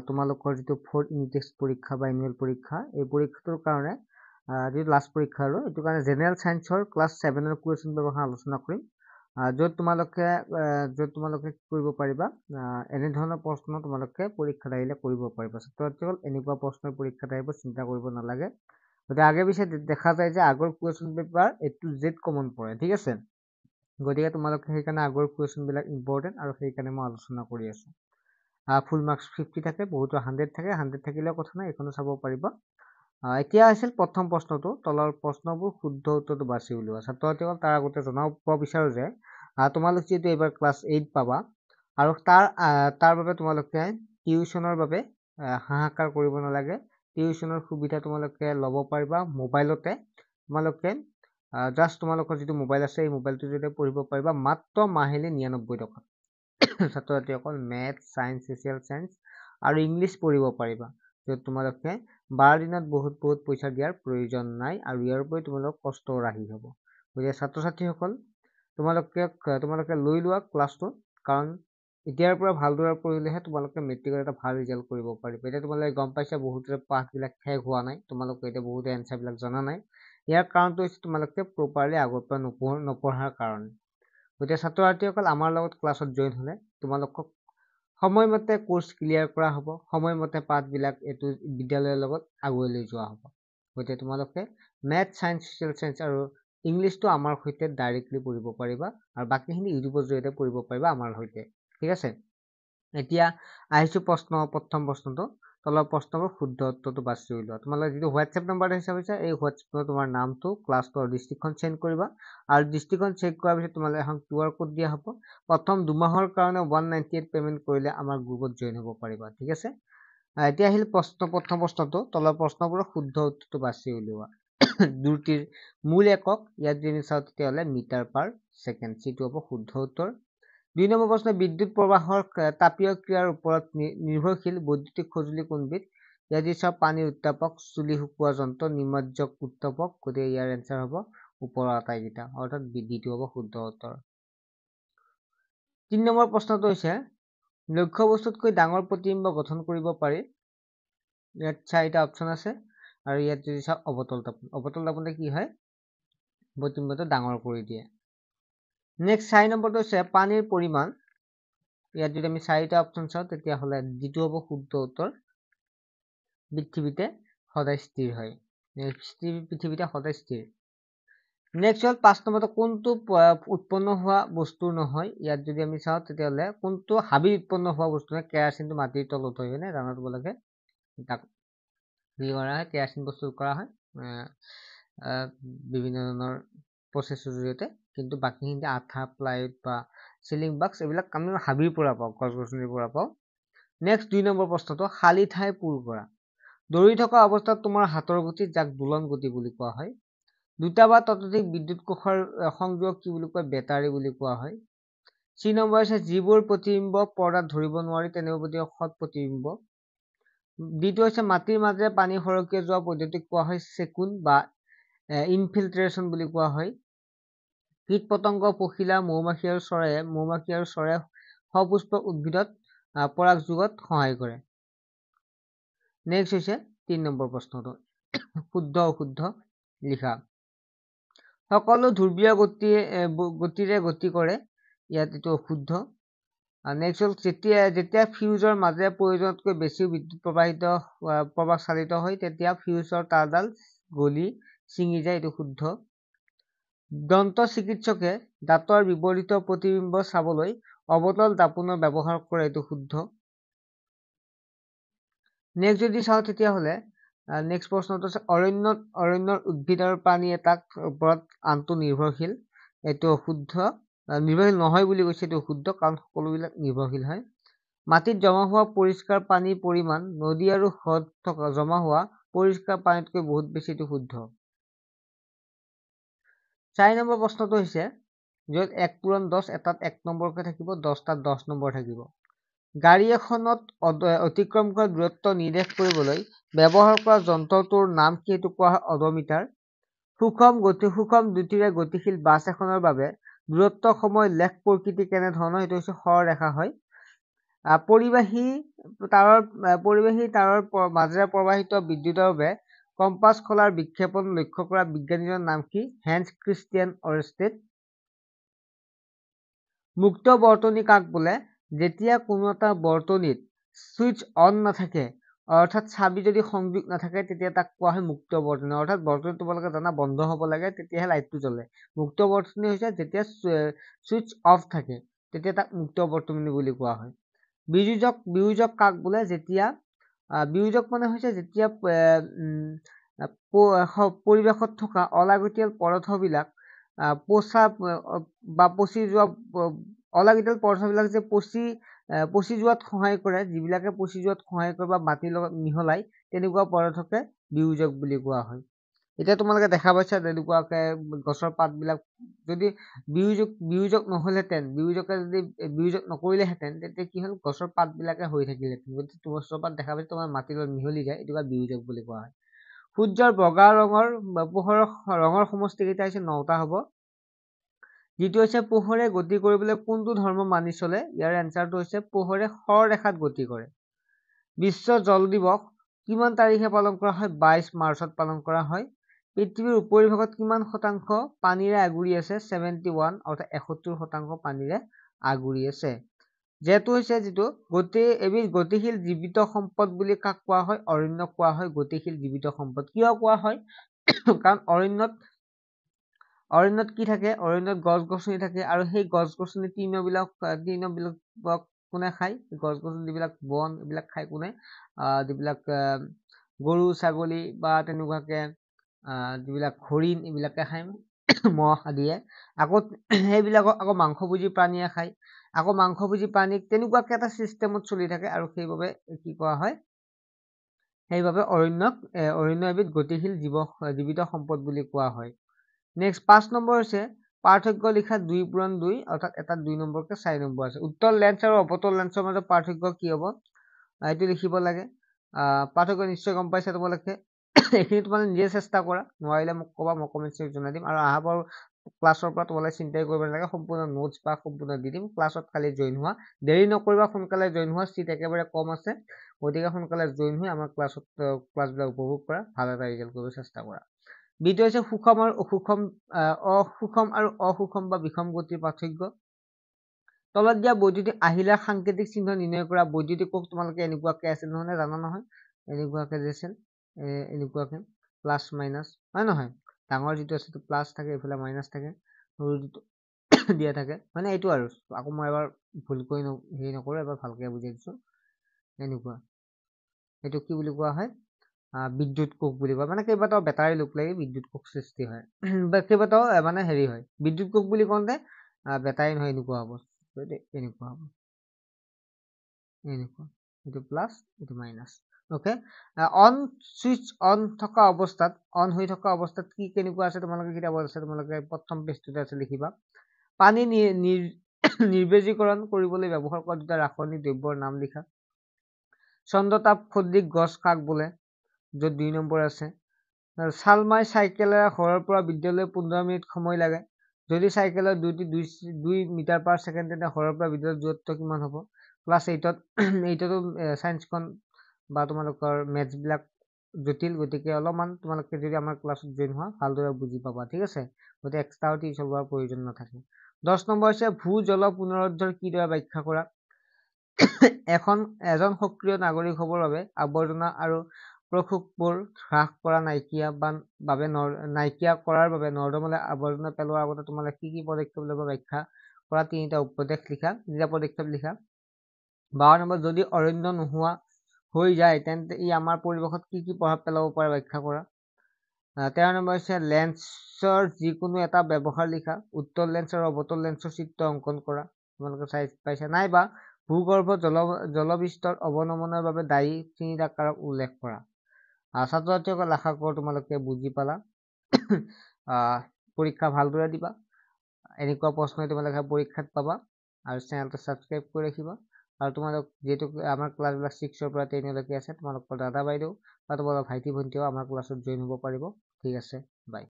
তোমালোকৰ যিটো 4th unit test পৰীক্ষা বা এনুৱেল পৰীক্ষা এই পৰীক্ষাটোৰ কাৰণে যিটো লাষ্ট পৰীক্ষা আৰু এইটো কাৰণে জেনেৰেল সায়েন্সৰ ক্লাছ 7ৰ কুৱেশ্যন পেপাৰখন আলোচনা কৰিম য'ত তোমালোকে কৰিব পাৰিবা এনে ধৰণৰ প্ৰশ্ন তোমালোকে পৰীক্ষাত আহিলে কৰিব পাৰিবা ছাত্ৰ-ছাত্ৰীসকল এনেকুৱা প্ৰশ্নৰ পৰীক্ষাত আহিব চিন্তা কৰিব নালাগে গতিকে আগে পিছে দেখা যায় যে আগৰ question paper A to Z common পৰে ঠিক আছে গতিকে তোমালোকে সেইকাৰণে আগৰ কুৱেশ্যন বিলাক ইম্পৰ্টেণ্ট আৰু সেইকাৰণে মই আলোচনা কৰি আছো ফুল মাৰ্কস 50 থাকে বহুতো 100 থাকে 100 থাকিলেও কথা নাই এইখনো চাব পাৰিবা এতিয়া আছিল প্ৰথম প্ৰশ্নটো তলৰ প্ৰশ্নবোৰ শুদ্ধ উত্তৰটো বাছি উলিওৱা ছাত্ৰ-ছাত্ৰীসকল তাৰ আগতে জনাব বিচাৰো যে তোমালোক যিটো এবাৰ ক্লাছ 8 পাবা আৰু তাৰ বাবে তোমালোকে টিউচনৰ বাবে হাহাকাৰ কৰিব নালাগে টিউচনৰ সুবিধা তোমালোকে ল'ব পাৰিবা মোবাইলতে তোমালোকে জাষ্ট তোমালোকৰ যিটো মোবাইল আছে এই মোবাইলটো যদি পঢ়িব পাৰিবা মাত্ৰ মাহিলী 99 টকা ছাত্ৰ-ছাত্ৰীসকল মেথ সায়েন্স ছ'চিয়েল সায়েন্স আৰু ইংলিছ পঢ়িব পাৰিবা য'ত তোমালোকে 12 দিনত বহুত পইচা দিয়াৰ প্ৰয়োজন নাই আৰু ইয়াৰ উপৰি তোমালোক কষ্ট ৰাহি হ'ব গতিকে ছাত্ৰ-ছাত্ৰীসকল তোমালোকে লৈ লোৱা ক্লাছটো কাৰণ এতিয়াৰ পৰা ভালদৰে পঢ়িলেহে তোমালোকে মেট্ৰিকৰ এটা ভাল ৰিজাল্ট কৰিব পাৰিবা এতিয়া তোমালোকে গম পাইছা বহুতৰে পাঠবিলাক শেষ হোৱা নাই তোমালোকে এতিয়া বহুতে এনচাৰবিলাক জনা নাই ইয়াৰ কাৰণটো হৈছে তোমালোকে প্ৰপাৰলি আগৰ পৰা নপঢ়াৰ কাৰণে গতিকে ছাত্ৰ-ছাত্ৰীসকল আমাৰ লগত ক্লাছত জইন হ'লে তোমালোকক সময়মতে কোৰ্স ক্লিয়াৰ কৰা হ'ব সময়মতে পাঠবিলাক এইটো বিদ্যালয়ৰ লগত আগুৱাই লৈ যোৱা হ'ব গতিকে তোমালোকে মেথ সায়েন্স ছ'চিয়েল সায়েন্স আৰু ইংলিছটো আমাৰ সৈতে ডাইৰেক্টলি পঢ়িব পাৰিবা আৰু বাকিখিনি ইউটিউবৰ জৰিয়তে পঢ়িব পাৰিবা আমাৰ সৈতে ঠিক আছে এতিয়া আহিছো প্ৰথম প্ৰশ্নটো তলৰ প্ৰশ্নবোৰ শুদ্ধ উত্তৰটো বাছি উলিওৱা তোমালোকে যিটো হোৱাটছএপ নম্বৰ হিচাপ হৈছে এই হোৱাটছএপত তোমাৰ নামটো ক্লাছটো আৰু ডিষ্ট্ৰিক্টখন চেণ্ড কৰিবা আৰু ডিষ্ট্ৰিক্টখন চেক কৰাৰ পিছত তোমালোকে এখন QR কোড দিয়া হ'ব প্ৰথম 2 মাহৰ কাৰণে 198 পেমেন্ট কৰিলে আমাৰ গ্ৰুপত জইন হ'ব পাৰিবা ঠিক আছে এতিয়া আহিল প্ৰথম প্ৰশ্নটো তলৰ প্ৰশ্নবোৰৰ শুদ্ধ উত্তৰটো বাছি উলিওৱা দ্ৰুতিৰ মূল একক ইয়াত যদি চাওঁ তেতিয়াহ'লে মিটাৰ পাৰ ছেকেণ্ড সিটো হ'ব শুদ্ধ উত্তৰ 2 নম্বৰ প্ৰশ্ন বিদ্যুৎ প্ৰবাহৰ তাপীয় ক্ৰিয়াৰ ওপৰত নিৰ্ভৰশীল বৈদ্যুতিক সঁজুলি কোনবিধ ইয়াত যদি চাওঁ পানীৰ উত্তাপক চুলি শুকোৱা যন্ত্ৰ নিমজ্জক উত্তাপক গতিকে ইয়াৰ এনসাৰ হ'ব ওপৰৰ আটাইকেইটা অৰ্থাৎ দ্বিতীয় হ'ব শুদ্ধ উত্তৰ 3 নম্বৰ প্ৰশ্নটো হৈছে লক্ষ্য বস্তুতকৈ ডাঙৰ প্ৰতিবিম্ব গঠন কৰিব পাৰি ইয়াত 4টা অপচন আছে আৰু ইয়াত যদি চাওঁ অৱতল তাপনে কি হয় প্ৰতিবিম্বটো ডাঙৰ কৰি দিয়ে নেক্সট 4 নম্বৰটো হৈছে পানীৰ পৰিমাণ ইয়াত যদি আমি 4টা অপচন চাওঁ তেতিয়াহ'লে দ্বিতীয় হ'ব শুদ্ধ উত্তৰ পৃথিৱীতে সদায় স্থিৰ হয় পৃথিৱীতে সদায় স্থিৰ নেক্সট হ'ল 5 নম্বৰটো কোনটো উৎপন্ন হোৱা বস্তু নহয় ইয়াত যদি আমি চাওঁ তেতিয়াহ'লে কোনটো হাবি উৎপন্ন হোৱা বস্তু নহয় কেৰাচিনটো মাটিৰ তলত হয় হয়নে জানা দিব লাগে তাক কি কৰা হয় কেৰাচিন প্ৰস্তুত কৰা হয় বিভিন্ন ধৰণৰ প্ৰচেছৰ জৰিয়তে কিন্তু বাকিখিনি আঠা প্লাইউড বা চিলিং বক্স এইবিলাক আমি হাবিৰ পৰা পাওঁ গছ-গছনিৰ পৰা পাওঁ নেক্সট 2 নম্বৰ প্ৰশ্নটো খালী ঠাই পূৰ কৰা দৌৰি থকা অৱস্থাত তোমাৰ হাতৰ গতি যাক দোলন গতি বুলি কোৱা হয় দুটা বা ততোধিক বিদ্যুৎ কোষৰ সংযোগ কি বুলি কয় বেটাৰী বুলি কোৱা হয় 3 নম্বৰ আছে যিবোৰ প্ৰতিবিম্ব পৰ্দাত ধৰিব নোৱাৰি তেনেবোৰ প্ৰতি সৎ প্ৰতিবিম্ব দ্বিতীয় হৈছে মাটিৰ মাজে পানী সৰকি যোৱা পদ্ধতিক কোৱা হয় চেকুন বা ইনফিল্ট্ৰেশ্যন বুলি কোৱা হয় কীট পতংগ পখিলা মৌমাখি আৰু চৰাইয়ে সপুষ্প উদ্ভিদত পৰাগ যোগত সহায় কৰে নেক্সট হৈছে 3 নম্বৰ প্ৰশ্নটো শুদ্ধ অশুদ্ধ লিখা সকলো ধ্ৰুৱীয় গতিৰে গতি কৰে ইয়াত এইটো অশুদ্ধ নেক্সট হ'ল যেতিয়া ফিউজৰ মাজে প্ৰয়োজনতকৈ বেছি বিদ্যুৎ প্ৰবাহ চালিত হয় তেতিয়া ফিউজৰ তাঁৰডাল গলি ছিঙি যায় এইটো শুদ্ধ দন্ত চিকিৎসকে দাঁতৰ বিপৰীত প্ৰতিবিম্ব চাবলৈ অৱতল দাপোনৰ ব্যৱহাৰ কৰে এইটো শুদ্ধ নেক্সট যদি চাওঁ তেতিয়াহ'লে নেক্সট প্ৰশ্নটো আছে অৰণ্যৰ উদ্ভিদ আৰু প্ৰাণী এটাৰ ওপৰত আনটো নিৰ্ভৰশীল এইটো অশুদ্ধ নিৰ্ভৰশীল নহয় বুলি কৈছে এইটো শুদ্ধ কাৰণ সকলোবিলাক নিৰ্ভৰশীল হয় মাটিত জমা হোৱা পৰিষ্কাৰ পানীৰ পৰিমাণ নদী আৰু হ্ৰদ থকা জমা হোৱা পৰিষ্কাৰ পানীতকৈ বহুত বেছি এইটো শুদ্ধ 4 নম্বৰ প্ৰশ্নটো হৈছে য'ত 1 পূৰণ 10 এটাত 1 নম্বৰকৈ থাকিব 10টাত 10 নম্বৰ থাকিব গাড়ী এখনত অতিক্ৰম কৰা দূৰত্ব নিৰ্দেশ কৰিবলৈ ব্যৱহাৰ কৰা যন্ত্ৰটোৰ নাম কি এইটো কোৱা হয় অডোমিটাৰ সুষম দ্ৰুতিৰে গতিশীল বাছ এখনৰ বাবে দূৰত্ব সময় লেখ প্ৰকৃতি কেনে ধৰণৰ এইটো হৈছে সৰলৰেখা হয় পৰিবাহী তাৰৰ মাজেৰে প্ৰবাহিত বিদ্যুতৰ বাবে কম্পাছ খোলাৰ বিক্ষেপণ লক্ষ্য কৰা বিজ্ঞানীজনৰ নাম কি? Hans Christian Oersted. মুক্ত বৰ্তনী কাক বোলে? যেতিয়া কোনো এটা বৰ্তনীত ছুইচ অন নাথাকে, অৰ্থাৎ চাবি যদি সংযোগ নাথাকে, তেতিয়া তাক কোৱা হয় মুক্ত বৰ্তনী। অৰ্থাৎ বৰ্তনী তোমালোকে জানা বন্ধ হ'ব লাগে, তেতিয়াহে লাইটটো জ্বলে। মুক্ত বৰ্তনী হৈছে যেতিয়া ছুইচ অফ থাকে, তেতিয়া তাক মুক্ত বৰ্তনী বুলি কোৱা হয়। বিয়োজক কাক বোলে? বিয়োজক মানে হৈছে যেতিয়া পৰিৱেশত থকা অলাগতিয়াল পদাৰ্থবিলাক অলাগতিয়াল পদাৰ্থবিলাক যে পচি যোৱাত সহায় কৰে, যিবিলাকে পচি যোৱাত সহায় কৰে বা মাটিৰ লগত মিহলাই, তেনেকুৱা পদাৰ্থকে বিয়োজক বুলি কোৱা হয়। এতিয়া তোমালোকে দেখা পাইছা তেনেকুৱাকে গছৰ পাতবিলাক যদি বিয়োজক নহ'লহেঁতেন, বিয়োজকে যদি বিয়োজক নকৰিলেহেঁতেন, তেতিয়া কি হ'ল? গছৰ পাতবিলাকে হৈ থাকিলেহেঁতেন। গতিকে গছৰ পাত দেখা পাইছা তোমাৰ মাটিৰ লগত মিহলি যায়, এইটোকে বিয়োজক বুলি কোৱা হয়। সূৰ্যৰ বগা পোহৰৰ ৰঙৰ সমষ্টি কেইটা হৈছে 9টা হ'ব। যিটো হৈছে পোহৰে গতি কৰিবলৈ কোনটো ধৰ্ম মানি চলে? ইয়াৰ এনচাৰটো হৈছে পোহৰে সৰলৰেখাত গতি কৰে। বিশ্ব জল দিৱস কিমান তাৰিখে পালন কৰা হয়? 22 মাৰ্চত পালন কৰা হয়। পৃথিৱীৰ উপৰিভাগত কিমান শতাংশ পানীৰে আগুৰি আছে? 71, অৰ্থাৎ 71% পানীৰে আগুৰি আছে। এবিধ গতিশীল জীৱিত সম্পদ বুলি কাক কোৱা হয়? অৰণ্যক কোৱা হয় গতিশীল জীৱিত সম্পদ। কিয় কোৱা হয়? কাৰণ অৰণ্যত কি থাকে? অৰণ্যত গছ-গছনি থাকে, আৰু সেই গছ-গছনি তৃণবিলাক কোনে খায়? গছ-গছনি যিবিলাক বন, এইবিলাক খায় কোনে? যিবিলাক গৰু, ছাগলী বা তেনেকুৱাকে যিবিলাক হৰিণ, এইবিলাকে খায়, মহ আদিয়ে। সেইবিলাকক আকৌ মাংসভোজী প্ৰাণীয়ে খায়। আকৌ মাংসভোজী প্ৰাণীক তেনেকুৱাকে এটা চিষ্টেমত চলি থাকে, আৰু সেইবাবে কি কোৱা হয়? সেইবাবে অৰণ্য এবিধ গতিশীল জীৱিত সম্পদ বুলি কোৱা হয়। নেক্সট 5 নম্বৰ হৈছে পাৰ্থক্য লিখা 2 পূৰণ 2, অৰ্থাৎ এটা 2 নম্বৰকে 4 নম্বৰ আছে। উত্তল লেন্স আৰু অৱতল লেন্সৰ মাজত পাৰ্থক্য কি হ'ব? এইটো লিখিব লাগে। পাৰ্থক্য নিশ্চয় গম পাইছা তোমালোকে। এইখিনি তোমালোকে নিজে চেষ্টা কৰা, নোৱাৰিলে মোক ক'বা, মই কমেণ্ট ছেকশ্যনত জনাই দিম। আৰু অহাবাৰ ক্লাছৰ পৰা তোমালোকে চিন্তাই কৰিব নালাগে, সম্পূৰ্ণ নোটছ বা সম্পূৰ্ণ দি দিম। ক্লাছত খালি জইন হোৱা, দেৰি নকৰিবা, সোনকালে জইন হোৱা, চিট একেবাৰে কম আছে, গতিকে সোনকালে জইন হৈ আমাৰ ক্লাছবিলাক উপভোগ কৰা, ভাল এটা ৰিজাল্ট কৰিব চেষ্টা কৰা। দ্বিতীয় হৈছে সুষম আৰু অসুষম বা বিষম গতিৰ পাৰ্থক্য। তলত দিয়া বৈদ্যুতিক আহিলাৰ সাংকেতিক চিহ্ন নিৰ্ণয় কৰা। বৈদ্যুতিক কোষ তোমালোকে এনেকুৱাকে আছিল নহয়, জানা নহয়? এনেকুৱাকে যে আছিল, এনেকুৱাকে প্লাছ মাইনাছ, হয় নহয়? ডাঙৰ যিটো আছে প্লাছ থাকে, এইফালে মাইনাছ থাকে, সৰু যিটো দিয়া থাকে, মানে এইটো আৰু আকৌ মই এবাৰ ভুলকৈ হেৰি নকৰোঁ, এবাৰ ভালকে বুজাই দিছোঁ। এনেকুৱা, এইটো কি বুলি কোৱা হয়? বিদ্যুৎ কোষ বুলি কয়। মানে কেইবাটাও বেটাৰী লগ লাগি বিদ্যুৎ কোষ সৃষ্টি হয়, বা কেইবাটাও মানে হেৰি হয়। বিদ্যুৎ কোষ বুলি কওঁতে বেটাৰী নহয়, এনেকুৱা হ'ব, এনেকুৱা হ'ব, এনেকুৱা, এইটো প্লাছ, এইটো মাইনাছ। অ'কে, চুইচ অন হৈ থকা অৱস্থাত কি কেনেকুৱা আছে? তোমালোকে কিতাপত আছে, তোমালোকে প্ৰথম পেজটোতে আছে, লিখিবা। পানী নিৰ্বেজীকৰণ কৰিবলৈ ব্যৱহাৰ কৰা 2টা ৰাসায়নিক দ্ৰব্যৰ নাম লিখা। চন্দ্ৰতাপ সদৃশ গছ কাক বোলে? য'ত 2 নম্বৰ আছে। চালমাই চাইকেলেৰে ঘৰৰ পৰা বিদ্যালয়লৈ 15 মিনিট সময় লাগে। যদি চাইকেলৰ 2 মিটাৰ পাৰ ছেকেণ্ড, তেন্তে ঘৰৰ পৰা বিদ্যালয়ৰ দূৰত্ব কিমান হ'ব? ক্লাছ 8তো চায়েন্সখন বা তোমালোকৰ মেথছবিলাক জটিল, গতিকে অলপমান তোমালোকে যদি আমাৰ ক্লাছত জইন হোৱা, ভালদৰে বুজি পাবা, ঠিক আছে? গতিকে এক্সট্ৰা টিউশ্যন লোৱাৰ প্ৰয়োজন নাথাকে। 10 নম্বৰ হৈছে ভূ-জল পুনৰুদ্ধাৰ কিদৰে ব্যাখ্যা কৰা? এজন সক্ৰিয় নাগৰিক হ'বৰ বাবে আৱৰ্জনা আৰু প্ৰক্ষোভবোৰ হ্ৰাস কৰা, নাইকিয়া কৰাৰ বাবে নৰ্দমালৈ আৱৰ্জনা পেলোৱাৰ আগতে তোমালোকে কি পদক্ষেপ ল'ব? ব্যাখ্যা কৰা 3টা পদক্ষেপ লিখা। 12 নম্বৰ, যদি অৰণ্য নোহোৱা হৈ যায়, তেন্তে ই আমাৰ পৰিৱেশত কি প্ৰভাৱ পেলাব পাৰে? ব্যাখ্যা কৰা। 13 নম্বৰ হৈছে লেন্সৰ যিকোনো এটা ব্যৱহাৰ লিখা। উত্তল লেন্স আৰু অৱতল লেন্সৰ চিত্ৰ অংকন কৰা। তোমালোকে চাই পাইছা নাইবা ভূগৰ্ভত জলবিস্তৰ অৱনমনৰ বাবে দায়ী 3টা কাৰক উল্লেখ কৰা। ছাত্ৰ-ছাত্ৰীসকল আশা কৰোঁ তোমালোকে বুজি পালা। পৰীক্ষা ভালদৰে দিবা, এনেকুৱা প্ৰশ্ন তোমালোকে পৰীক্ষাত পাবা, আৰু চেনেলটো ছাবস্ক্ৰাইব কৰি ৰাখিবা। আৰু তোমালোক যিহেতু আমাৰ ক্লাছবিলাক 6ৰ পৰা 10লৈকে আছে, তোমালোকৰ দাদা বাইদেউ বা তোমালোকৰ ভাইটি ভণ্টিও আমাৰ ক্লাছত জইন হ'ব পাৰিব। ঠিক আছে, বাই।